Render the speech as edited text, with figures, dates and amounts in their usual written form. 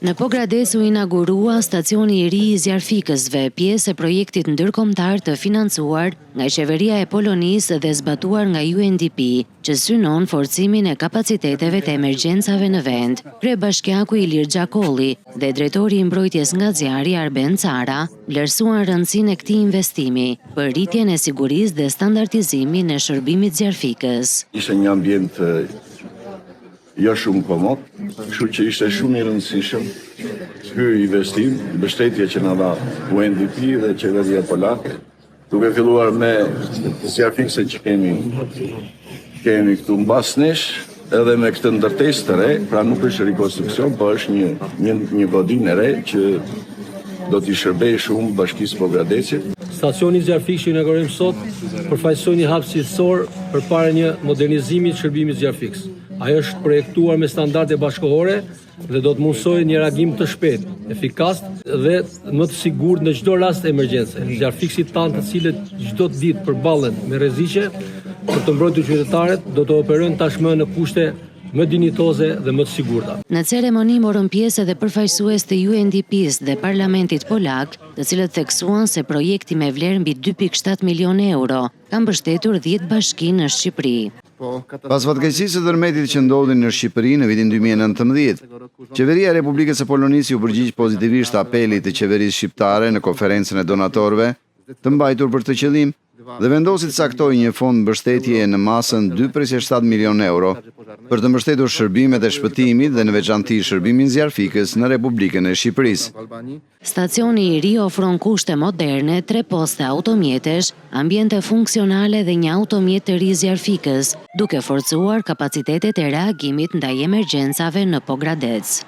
Në Pogradec u inaugurua stacioni i ri i zjarfikësve, pjesë e projektit ndërkombëtar të financuar nga Qeveria e Polonisë dhe zbatuar nga UNDP, që synon forcimin e kapaciteteve të emergjencave në vend. Kryebashkiaku Ilir Xhakolli dhe drejtori i mbrojtjes nga zjarri Arben Cara vlerësuan rëndësinë e këtij investimi për rritjen e sigurisë dhe standardizimin e shërbimit zjarfikës. Ishte një ambient jo shumë komod, kështu që ishte shumë i rëndësishëm ky investim, mbështetje që na dha UNDP dhe qeveria polake, duke filluar me zjarfikse që kemi këtu mbas nesh, edhe me këtë ndërtesë të re, pra nuk është rikonstruksion, po është një godinë e re që do t'i shërbej shumë bashkisë Pogradecit. Stacioni zjarfik që inaugurorim sot përfaqëson një hap cilësor përpara një modernizimi të shërbimit zjarfiks. Ajo është projektuar me standarde bashkëkohore dhe do të mundsojë një reagim të shpejtë, efikas dhe më të sigurt në çdo rast emergjence. Zjarfikësit tanë, të cilët çdo ditë përballen me rreziqe për të mbrojtur qytetarët, do të operojnë tashmë në kushte më dinjitoze dhe më të sigurta. Në ceremoni morën pjesë edhe përfaqësues të UNDP-s dhe Parlamentit Polak, të cilët theksuan se projekti me vlerë mbi 2.7 milion euro ka mbështetur 10 bashki në Shqipëri. Pas fatkeqësisë së tërmetit që ndodhi në Shqipëri në vitin 2019, Qeveria e Republikës së Polonisë u përgjigj pozitivisht apelit të qeverisë shqiptare në konferencën e donatorëve të mbajtur për të qëllim dhe vendosi të caktojë një fond mbështetje në masën 2.7 milion euro për të mbështetur shërbimet e shpëtimit dhe në veçanti shërbimin zjarfikës në Republikën e Shqipërisë. Stacioni i ri ofron kushte moderne, 3 poste automjetesh, ambiente funksionale dhe një automjet të ri zjarfikës, duke forcuar kapacitetet e reagimit ndaj emergjencave në Pogradec.